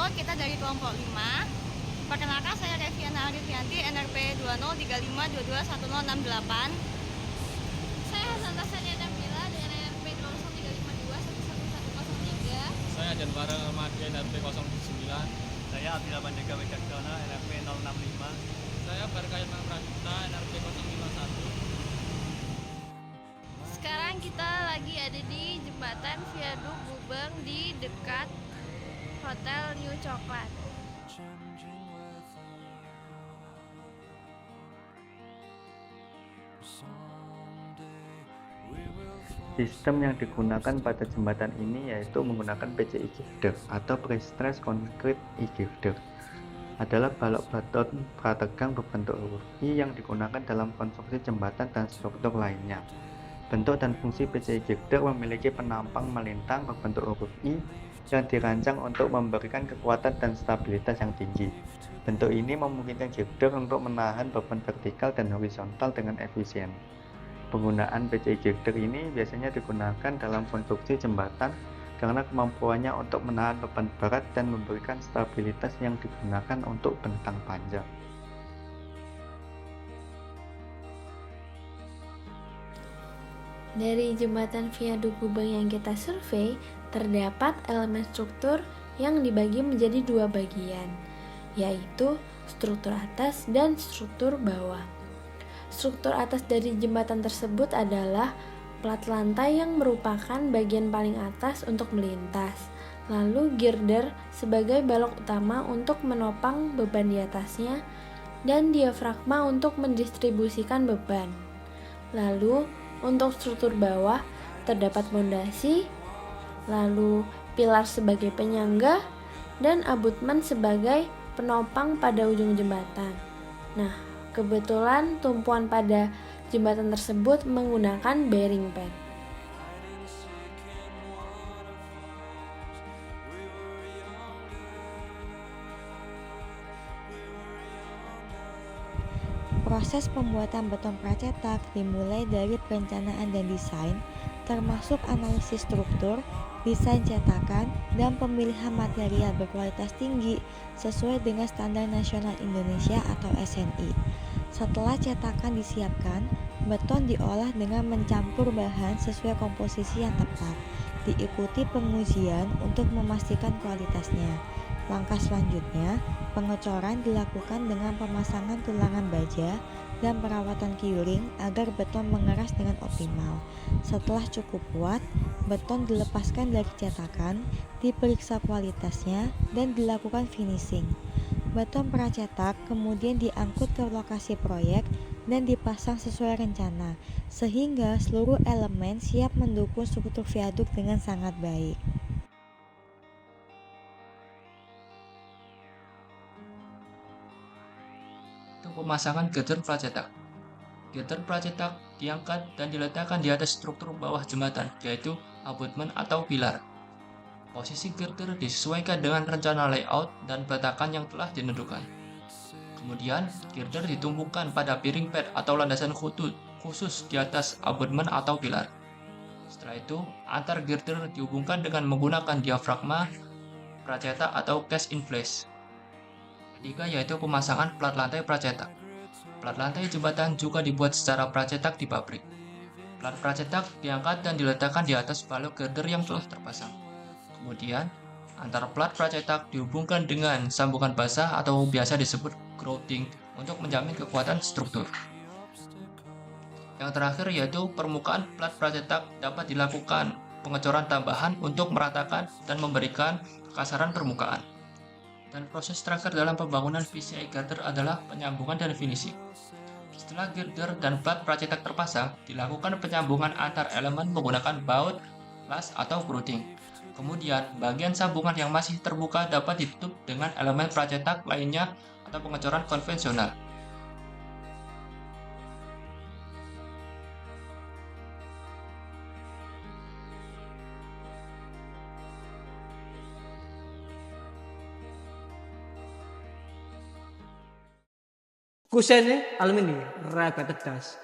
Halo, kita dari kelompok 5. Perkenalkan, saya Reviana Arifianti, NRP 2035221068. Saya Hasanta Sania Damila dengan NRP 00352111103. Saya Janbara Almadi NRP 09. Saya Abdillah Bandega Wijaksono NRP 065. Saya Berkayat Pradipta NRP 051. Sekarang kita lagi ada di jembatan Viaduk Gubeng di dekat Hotel New Coklat. Sistem yang digunakan pada jembatan ini yaitu menggunakan PCI girder atau Pre-Stressed Concrete E-Girder. Adalah balok beton prategang berbentuk huruf I yang digunakan dalam konstruksi jembatan dan struktur lainnya. Bentuk dan fungsi PCI girder memiliki penampang melintang berbentuk huruf I yang dirancang untuk memberikan kekuatan dan stabilitas yang tinggi. Bentuk ini memungkinkan girder untuk menahan beban vertikal dan horizontal dengan efisien. Penggunaan PCI girder ini biasanya digunakan dalam konstruksi jembatan karena kemampuannya untuk menahan beban berat dan memberikan stabilitas yang digunakan untuk bentang panjang. Dari jembatan Viaduk Gubeng yang kita survei, terdapat elemen struktur yang dibagi menjadi dua bagian, yaitu struktur atas dan struktur bawah. Struktur atas dari jembatan tersebut adalah plat lantai yang merupakan bagian paling atas untuk melintas, lalu girder sebagai balok utama untuk menopang beban di atasnya, dan diafragma untuk mendistribusikan beban. Lalu, untuk struktur bawah terdapat fondasi, lalu pilar sebagai penyangga, dan abutmen sebagai penopang pada ujung jembatan. Nah, kebetulan tumpuan pada jembatan tersebut menggunakan bearing pad. Proses pembuatan beton pracetak dimulai dari perencanaan dan desain, termasuk analisis struktur, desain cetakan, dan pemilihan material berkualitas tinggi sesuai dengan Standar Nasional Indonesia atau SNI. Setelah cetakan disiapkan, beton diolah dengan mencampur bahan sesuai komposisi yang tepat, diikuti pengujian untuk memastikan kualitasnya. Langkah selanjutnya, pengecoran dilakukan dengan pemasangan tulangan baja dan perawatan curing agar beton mengeras dengan optimal. Setelah cukup kuat, beton dilepaskan dari cetakan, diperiksa kualitasnya, dan dilakukan finishing. Beton pracetak kemudian diangkut ke lokasi proyek dan dipasang sesuai rencana, sehingga seluruh elemen siap mendukung struktur viaduk dengan sangat baik. Pemasangan girder pracetak. Girder pracetak diangkat dan diletakkan di atas struktur bawah jembatan, yaitu abutmen atau pilar. Posisi girder disesuaikan dengan rencana layout dan peletakan yang telah ditentukan. Kemudian, girder ditumpukan pada bearing pad atau landasan khusus di atas abutmen atau pilar. Setelah itu, antar girder dihubungkan dengan menggunakan diafragma pracetak atau cast in place. Ketiga yaitu pemasangan plat lantai pracetak. Plat lantai jembatan juga dibuat secara pracetak di pabrik. Plat pracetak diangkat dan diletakkan di atas balok girder yang telah terpasang. Kemudian, antara plat pracetak dihubungkan dengan sambungan basah atau biasa disebut grouting untuk menjamin kekuatan struktur. Yang terakhir yaitu permukaan plat pracetak dapat dilakukan pengecoran tambahan untuk meratakan dan memberikan kekasaran permukaan. Dan proses terakhir dalam pembangunan PCI girder adalah penyambungan dan finishing. Setelah girder dan plat pracetak terpasang, dilakukan penyambungan antar elemen menggunakan baut, las, atau grouting. Kemudian, bagian sambungan yang masih terbuka dapat ditutup dengan elemen pracetak lainnya atau pengecoran konvensional. Kusene aluminium, raga tegas.